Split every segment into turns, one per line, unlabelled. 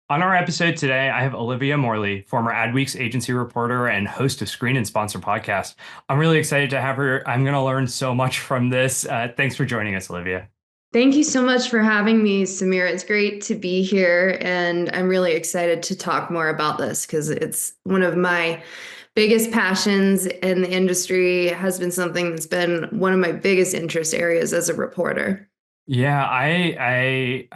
On our episode today, I have Olivia Morley, former Adweek's agency reporter and host of Screen and Sponsor podcast. I'm really excited to have her. I'm going to learn so much from this. Thanks for joining us, Olivia.
Thank you so much for having me, Samir. It's great to be here, and I'm really excited to talk more about this because it's one of my biggest passions in the industry. It has been something that's been one of my biggest interest areas as a reporter.
Yeah, I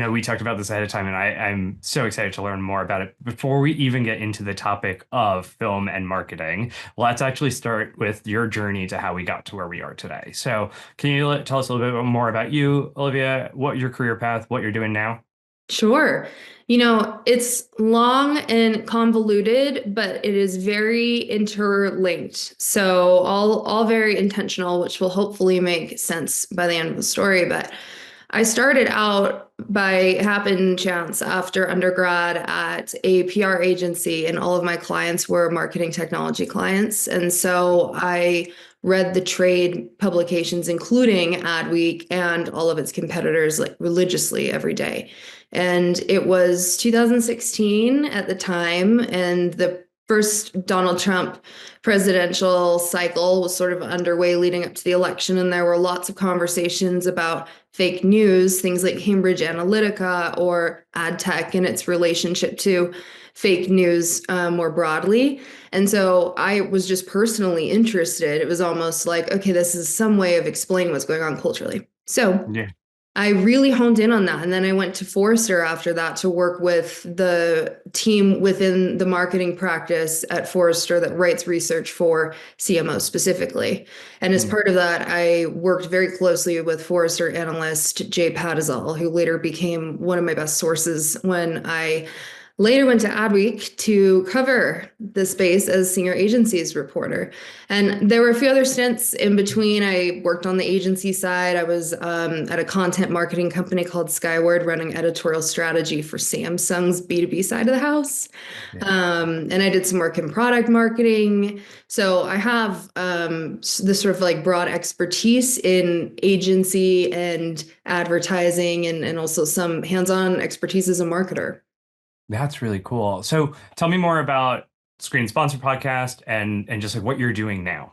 know we talked about this ahead of time, and I'm so excited to learn more about it. Before we even get into the topic of film and marketing, let's actually start with your journey to how we got to where we are today. So, can you tell us a little bit more about you, Olivia, what your career path, what you're doing now?
Sure. It's long and convoluted, but it is very interlinked. So all very intentional, which will hopefully make sense by the end of the story. But I started out by happen chance after undergrad at a PR agency, and all of my clients were marketing technology clients. And so I read the trade publications, including Adweek and all of its competitors, like religiously every day. And it was 2016 at the time, and the first Donald Trump presidential cycle was sort of underway leading up to the election. And there were lots of conversations about fake news, things like Cambridge Analytica or ad tech and its relationship to fake news more broadly. And so I was just personally interested. It was almost like, okay, this is some way of explaining what's going on culturally. So
Yeah.
I really honed in on that. And then I went to Forrester after that to work with the team within the marketing practice at Forrester that writes research for CMOs specifically. And as part of that, I worked very closely with Forrester analyst Jay Padazal, who later became one of my best sources when I later went to Adweek to cover the space as senior agencies reporter. And there were a few other stints in between. I worked on the agency side. I was at a content marketing company called Skyward running editorial strategy for Samsung's B2B side of the house.
Yeah.
And I did some work in product marketing. So I have this sort of like broad expertise in agency and advertising and also some hands-on expertise as a marketer.
That's really cool. So tell me more about Screen Sponsor Podcast and just like what you're doing now.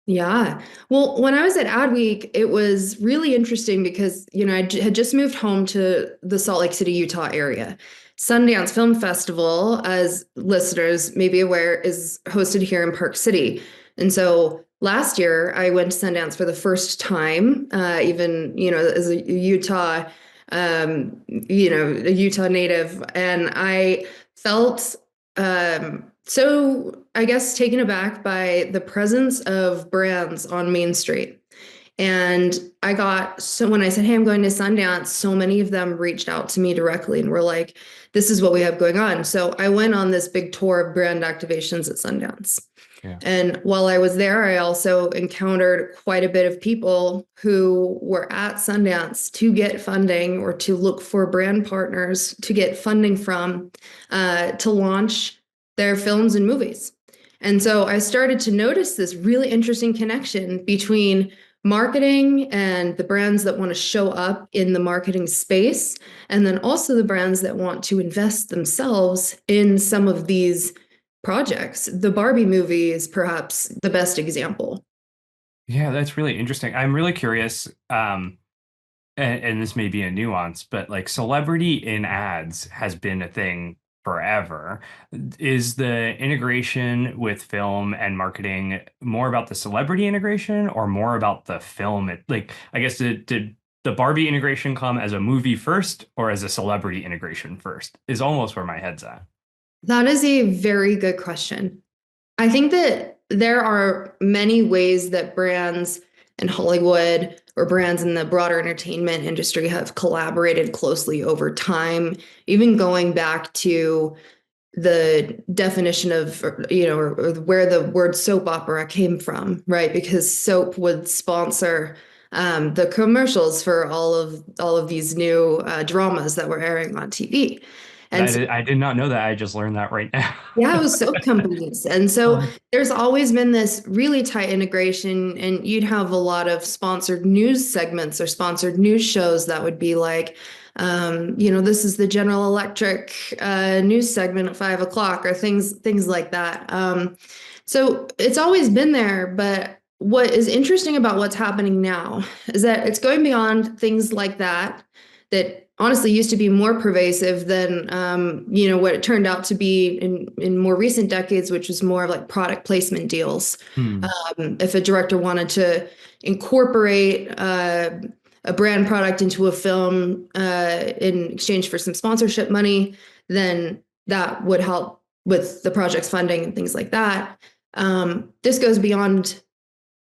Yeah. Well, when I was at Adweek, it was really interesting because, had just moved home to the Salt Lake City, Utah area. Sundance Film Festival, as listeners may be aware, is hosted here in Park City. And so last year I went to Sundance for the first time, even, as a a Utah native. And I felt so I guess taken aback by the presence of brands on Main Street. And when I said, hey, I'm going to Sundance, so many of them reached out to me directly and were like, this is what we have going on. So I went on this big tour of brand activations at Sundance.
Yeah.
And while I was there, I also encountered quite a bit of people who were at Sundance to get funding or to look for brand partners to get funding from to launch their films and movies. And so I started to notice this really interesting connection between marketing and the brands that want to show up in the marketing space, and then also the brands that want to invest themselves in some of these projects. The Barbie movie is perhaps the best example.
Yeah, that's really interesting. I'm really curious, and this may be a nuance, but like celebrity in ads has been a thing forever. Is the integration with film and marketing more about the celebrity integration or more about the film? Like, I guess did the Barbie integration come as a movie first or as a celebrity integration first? Is almost where my head's at.
That is a very good question. I think that there are many ways that brands in Hollywood or brands in the broader entertainment industry have collaborated closely over time, even going back to the definition of, or where the word soap opera came from, right? Because soap would sponsor the commercials for all of these new dramas that were airing on TV. And
I did not know that. I just learned that right now.
yeah, it was soap companies. And so there's always been this really tight integration, and you'd have a lot of sponsored news segments or sponsored news shows that would be like, This is the General Electric news segment at 5 o'clock, or things like that. So it's always been there, but what is interesting about what's happening now is that it's going beyond things like that, that honestly used to be more pervasive than what it turned out to be in more recent decades, which was more of like product placement deals.
Hmm.
If a director wanted to incorporate a brand product into a film in exchange for some sponsorship money, then that would help with the project's funding and things like that. This goes beyond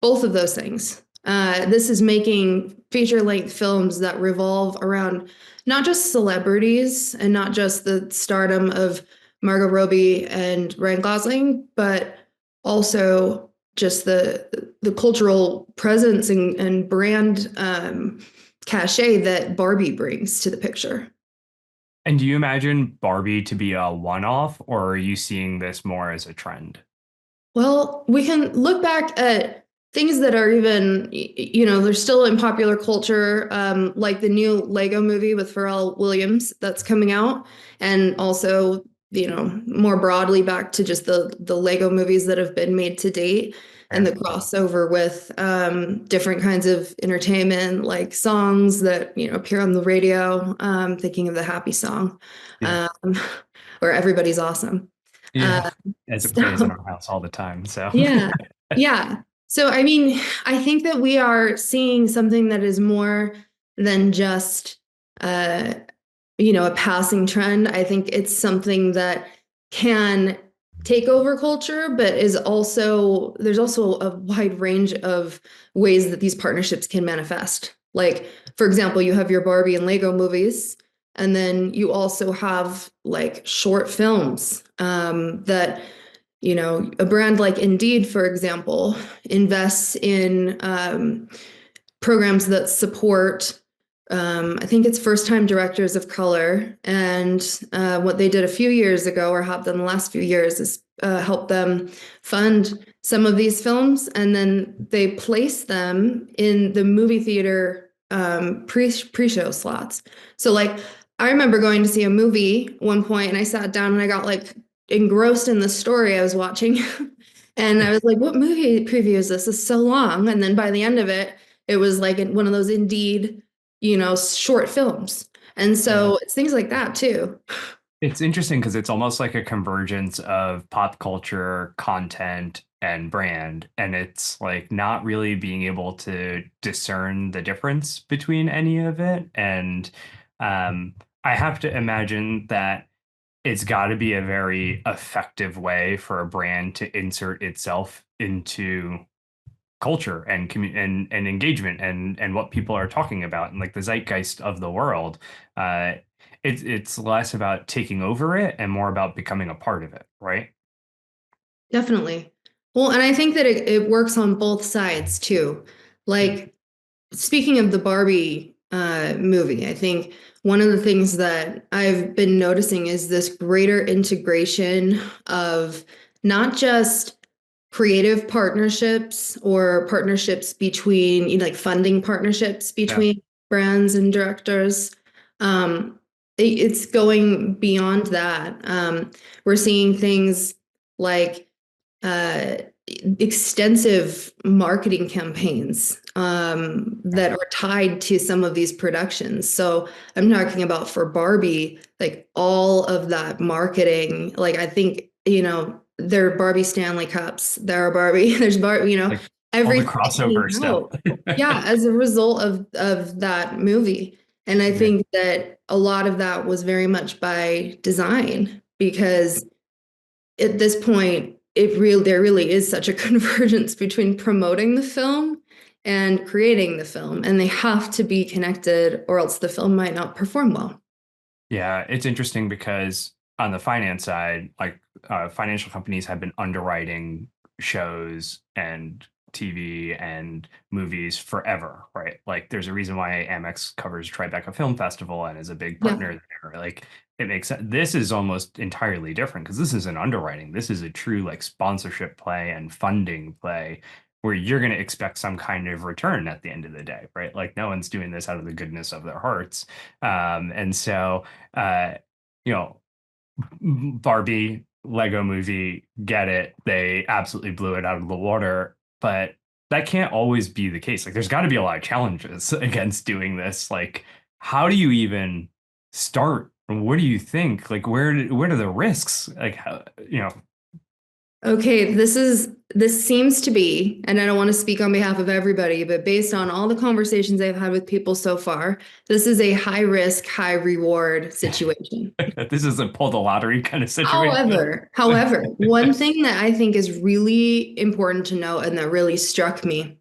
both of those things. This is making feature-length films that revolve around not just celebrities and not just the stardom of Margot Robbie and Ryan Gosling, but also just the cultural presence and brand cachet that Barbie brings to the picture.
And do you imagine Barbie to be a one-off, or are you seeing this more as a trend?
Well, we can look back at things that are even, they're still in popular culture, like the new Lego movie with Pharrell Williams that's coming out, and also, more broadly back to just the Lego movies that have been made to date, and the
Fair.
crossover with different kinds of entertainment, like songs that appear on the radio. Thinking of the Happy song,
Yeah.
um, where everybody's awesome.
Yeah.
Uh,
As it plays in
so
our house all the time. So
yeah. Yeah. So, I mean, I think that we are seeing something that is more than just, uh, a passing trend. I think it's something that can take over culture, but there's also a wide range of ways that these partnerships can manifest. Like, for example, you have your Barbie and Lego movies, and then you also have like short films that a brand like Indeed, for example, invests in programs that support, I think it's first time directors of color. And what they did a few years ago, or have done the last few years, is help them fund some of these films. And then they place them in the movie theater pre-show slots. So, like, I remember going to see a movie one point, and I sat down and I got like engrossed in the story I was watching. And I was like, what movie preview is this? It's so long. And then by the end of it, it was like one of those Indeed, short films. And
yeah.
so it's things like that too.
It's interesting because it's almost like a convergence of pop culture, content, and brand. And it's like not really being able to discern the difference between any of it. And I have to imagine that it's got to be a very effective way for a brand to insert itself into culture and and engagement and what people are talking about and like the zeitgeist of the world. Uh, it's less about taking over it and more about becoming a part of it, right?
Definitely. Well, and I think that it works on both sides too. Like, speaking of the Barbie movie, I think one of the things that I've been noticing is this greater integration of not just creative partnerships or partnerships between, like funding partnerships
Yeah,
between brands and directors. Um, it's going beyond that. We're seeing things like uh, extensive marketing campaigns that are tied to some of these productions. So I'm talking about for Barbie, like all of that marketing. Like, I think, there are Barbie Stanley Cups, there are Barbie, there's Barbie,
like all the
everything that
crossover
came
stuff.
out. Yeah, as a result of that movie. And I
Yeah.
think that a lot of that was very much by design, because at this point, there really is such a convergence between promoting the film and creating the film, and they have to be connected, or else the film might not perform well.
Yeah, it's interesting because on the finance side, like financial companies have been underwriting shows and TV and movies forever, right? Like there's a reason why Amex covers Tribeca Film Festival and is a big
Yeah,
partner there. Like it makes sense. This is almost entirely different because this is an underwriting. This is a true like sponsorship play and funding play. where you're going to expect some kind of return at the end of the day, right? Like no one's doing this out of the goodness of their hearts. And so, uh, you know, Barbie, Lego movie, get it. They absolutely blew it out of the water, but that can't always be the case. Like there's got to be a lot of challenges against doing this. Like how do you even start? What do you think? Like where do the risks? Like how,
Okay, this seems to be, and I don't want to speak on behalf of everybody, but based on all the conversations I've had with people so far, this is a high risk, high reward situation.
this is a pull the lottery kind of situation.
However, one thing that I think is really important to note and that really struck me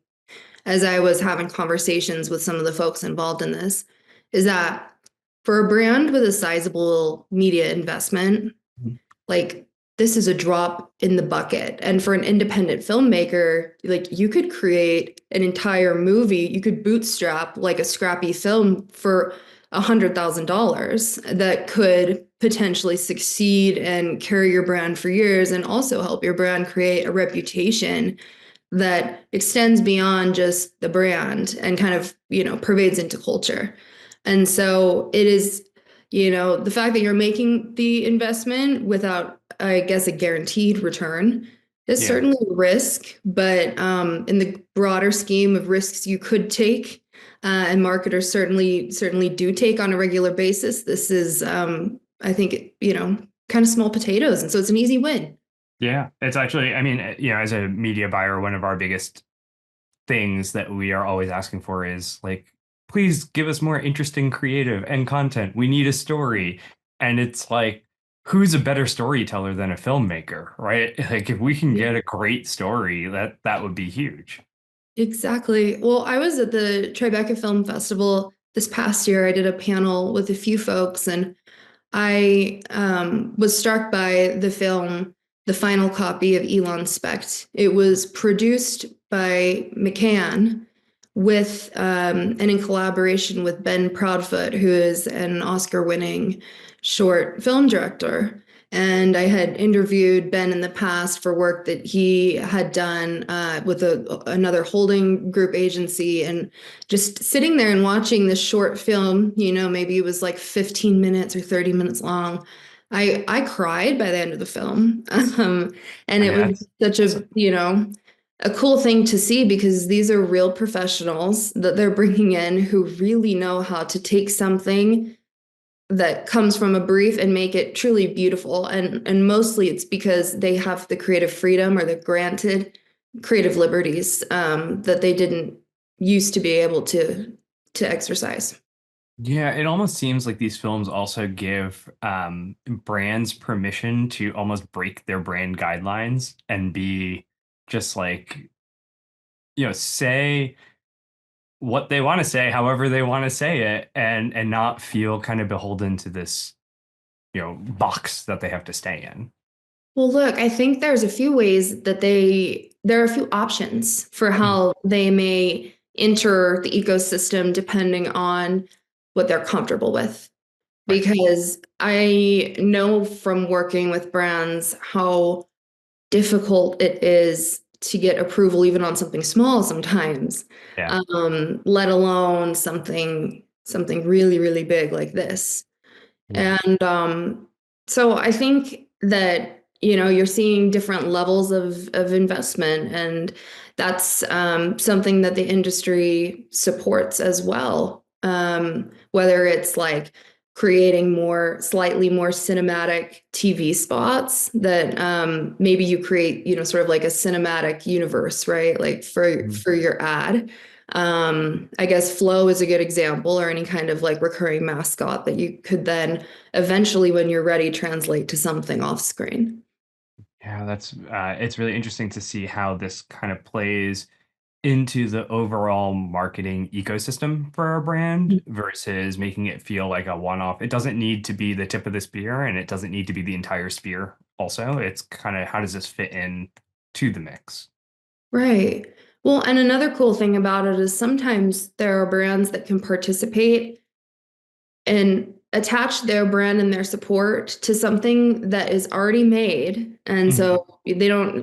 as I was having conversations with some of the folks involved in this is that for a brand with a sizable media investment, like this is a drop in the bucket. And for an independent filmmaker, like you could create an entire movie, you could bootstrap like a scrappy film for $100,000 that could potentially succeed and carry your brand for years and also help your brand create a reputation that extends beyond just the brand and kind of, pervades into culture. And so it is, the fact that you're making the investment without, I guess, a guaranteed return is
Yeah.
certainly a risk, but in the broader scheme of risks you could take, and marketers certainly do take on a regular basis, this is, I think, kind of small potatoes, and so it's an easy win.
Yeah. It's actually, I mean, as a media buyer, one of our biggest things that we are always asking for is like, please give us more interesting creative and content. We need a story. And it's like, who's a better storyteller than a filmmaker, right? Like if we can get a great story, that would be huge.
Exactly. Well, I was at the Tribeca Film Festival this past year. I did a panel with a few folks, and I was struck by the film, the final copy of Elon Specht. It was produced by McCann with and in collaboration with Ben Proudfoot, who is an Oscar-winning short film director. And I had interviewed Ben in the past for work that he had done with another holding group agency. And just sitting there and watching this short film, maybe it was like 15 minutes or 30 minutes long. I cried by the end of the film. And
I
it
mean,
was
that's
such
awesome.
a cool thing to see because these are real professionals that they're bringing in who really know how to take something that comes from a brief and make it truly beautiful. And mostly it's because they have the creative freedom or the granted creative liberties that they didn't used to be able to exercise.
Yeah, it almost seems like these films also give brands permission to almost break their brand guidelines and be just like, say what they want to say, however they want to say it, and not feel kind of beholden to this, box that they have to stay in.
Well, look, I think there's a few ways that there are a few options for
Mhm.
how they may enter the ecosystem depending on what they're comfortable with.
Right.
Because I know from working with brands how difficult it is to get approval even on something small sometimes,
Yeah.
let alone something really, really big like this.
Yeah.
And so I think that, you're seeing different levels of investment, and that's something that the industry supports as well. Whether it's like creating slightly more cinematic TV spots that maybe you create, sort of like a cinematic universe, right? Like
Mhm.
for your ad. I guess Flow is a good example, or any kind of like recurring mascot that you could then eventually, when you're ready, translate to something off screen.
Yeah, that's it's really interesting to see how this kind of plays into the overall marketing ecosystem for a brand versus making it feel like a one-off. It doesn't need to be the tip of the spear and it doesn't need to be the entire spear also. It's kind of how does this fit in to the mix?
Right. Well, and another cool thing about it is sometimes there are brands that can participate and attach their brand and their support to something that is already made. And
Mhm.
so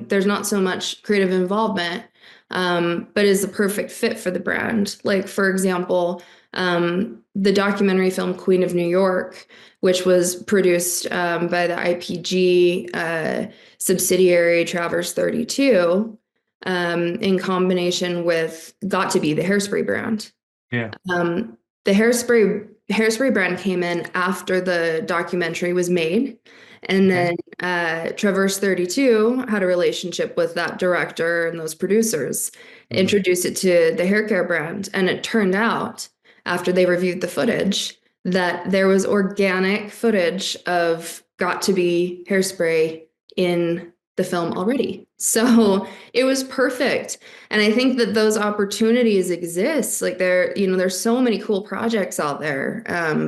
there's not so much creative involvement, but is a perfect fit for the brand. Like, for example, the documentary film Queen of New York, which was produced by the IPG subsidiary Traverse 32, in combination with Got to Be, the hairspray brand.
Yeah.
The hairspray brand came in after the documentary was made. And
Okay.
then Traverse 32 had a relationship with that director and those producers,
Mhm.
introduced it to the hair care brand. And it turned out, after they reviewed the footage, that there was organic footage of Got to Be hairspray in the film already. So it was perfect. And I think that those opportunities exist. Like there's so many cool projects out there.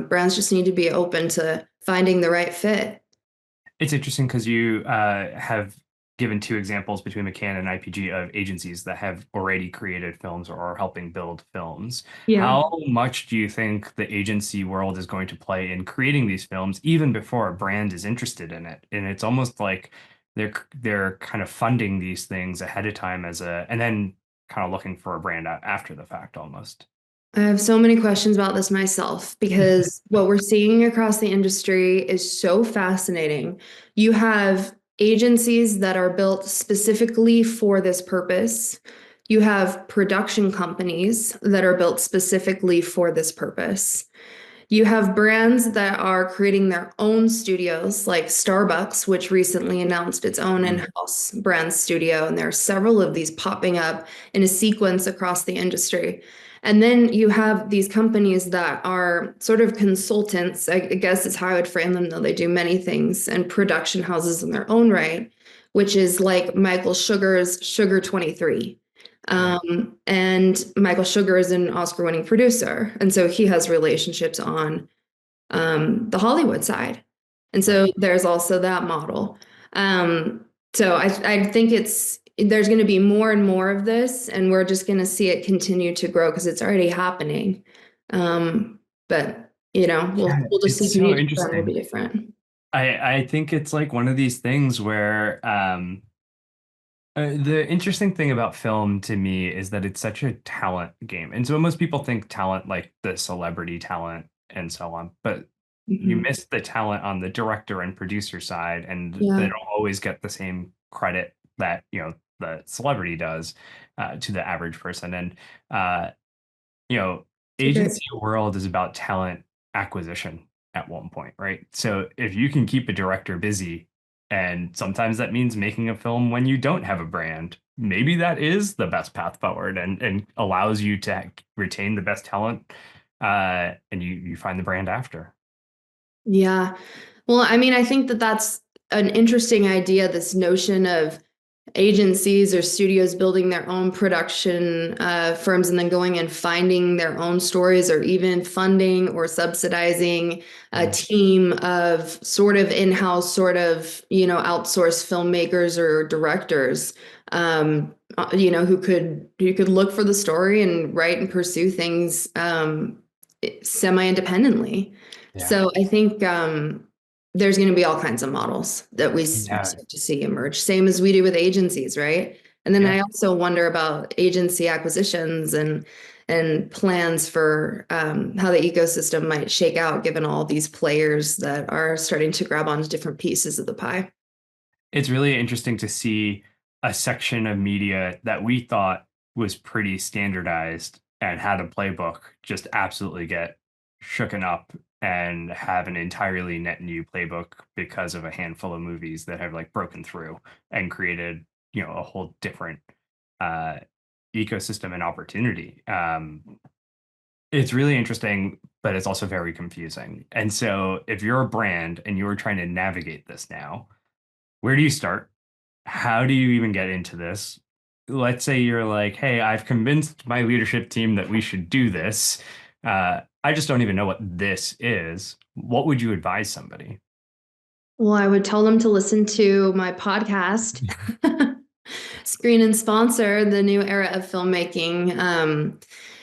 Brands just need to be open to finding the right fit.
It's interesting because you have given two examples between McCann and IPG of agencies that have already created films or are helping build films.
Yeah.
How much do you think the agency world is going to play in creating these films even before a brand is interested in it? And it's almost like they're kind of funding these things ahead of time and then kind of looking for a brand out after the fact almost.
I have so many questions about this myself because what we're seeing across the industry is so fascinating. You have agencies that are built specifically for this purpose. You have production companies that are built specifically for this purpose. You have brands that are creating their own studios, like Starbucks, which recently announced its own
Mm.
in-house brand studio. And there are several of these popping up in a sequence across the industry. And then you have these companies that are sort of consultants, I guess is how I would frame them, though they do many things, and production houses in their own right, which is like Michael Sugar's Sugar 23.
Yeah.
And Michael Sugar is an Oscar-winning producer, and so he has relationships on the Hollywood side. And so
Right.
there's also that model. So I think there's going to be more and more of this, and we're just going to see it continue to grow because it's already happening. But
Yeah,
we'll just see
it's
who
so
each brand will be
interesting.
different.
I think it's like one of these things where the interesting thing about film to me is that it's such a talent game. And so most people think talent like the celebrity talent and so on, but you
Mhm.
miss the talent on the director and producer side, and they
Yeah,
don't always get the same credit that, the celebrity does to the average person. And uh, you know,
it's a great.
agency world is about talent acquisition at one point, right? So if you can keep a director busy, and sometimes that means making a film when you don't have a brand, maybe that is the best path forward and allows you to retain the best talent, and you find the brand after.
Yeah. Well, I mean, I think that that's an interesting idea, this notion of agencies or studios building their own production firms and then going and finding their own stories or even funding or subsidizing a
Mm.
team of sort of in-house, sort of, outsourced filmmakers or directors, who could look for the story and write and pursue things semi-independently.
Yeah.
So I think there's going to be all kinds of models that we
Yeah.
start to see emerge, same as we do with agencies, right? And then
Yeah.
I also wonder about agency acquisitions and plans for how the ecosystem might shake out given all these players that are starting to grab onto different pieces of the pie.
It's really interesting to see a section of media that we thought was pretty standardized and had a playbook just absolutely get shooken up and have an entirely net new playbook because of a handful of movies that have like broken through and created, a whole different uh, ecosystem and opportunity. It's really interesting, but it's also very confusing. And so if you're a brand and you're trying to navigate this now, where do you start? How do you even get into this? Let's say you're like, hey, I've convinced my leadership team that we should do this. I just don't even know what this is. What would you advise somebody?
Well, I would tell them to listen to my podcast, Screen and Sponsor, the new era of filmmaking.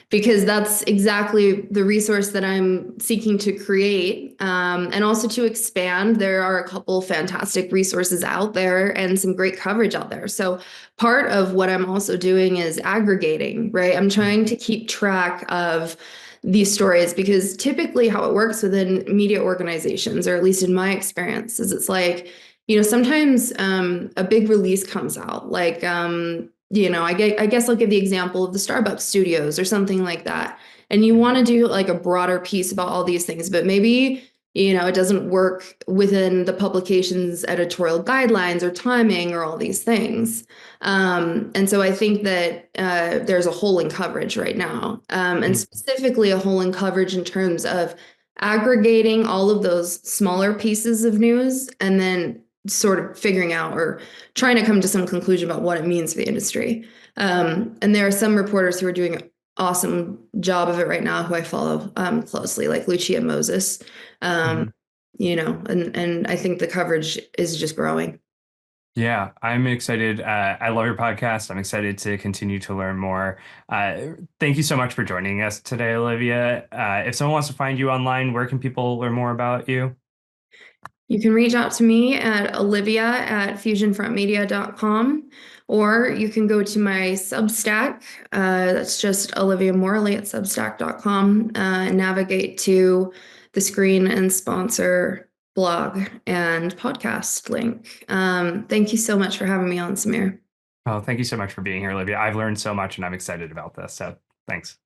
because that's exactly the resource that I'm seeking to create, and also to expand. There are a couple fantastic resources out there and some great coverage out there. So part of what I'm also doing is aggregating, right? I'm trying to keep track of these stories because typically how it works within media organizations, or at least in my experience, is it's like, sometimes a big release comes out, like I guess I'll give the example of the Starbucks studios or something like that. And you want to do like a broader piece about all these things, but maybe, it doesn't work within the publication's editorial guidelines or timing or all these things. And so I think that there's a hole in coverage right now, and
Mhm.
specifically a hole in coverage in terms of aggregating all of those smaller pieces of news and then sort of figuring out or trying to come to some conclusion about what it means for the industry. And there are some reporters who are doing an awesome job of it right now who I follow closely, like Lucia Moses. Um,
Mhm.
and I think the coverage is just growing.
Yeah, I'm excited. I love your podcast. I'm excited to continue to learn more. Thank you so much for joining us today, Olivia. If someone wants to find you online, where can people learn more about you?
You can reach out to me at olivia@fusionfrontmedia.com, or you can go to my Substack. That's just Olivia Morley at substack.com, and navigate to the screen and sponsor blog and podcast link. Thank you so much for having me on, Samir.
Oh, thank you so much for being here, Olivia. I've learned so much and I'm excited about this. So thanks.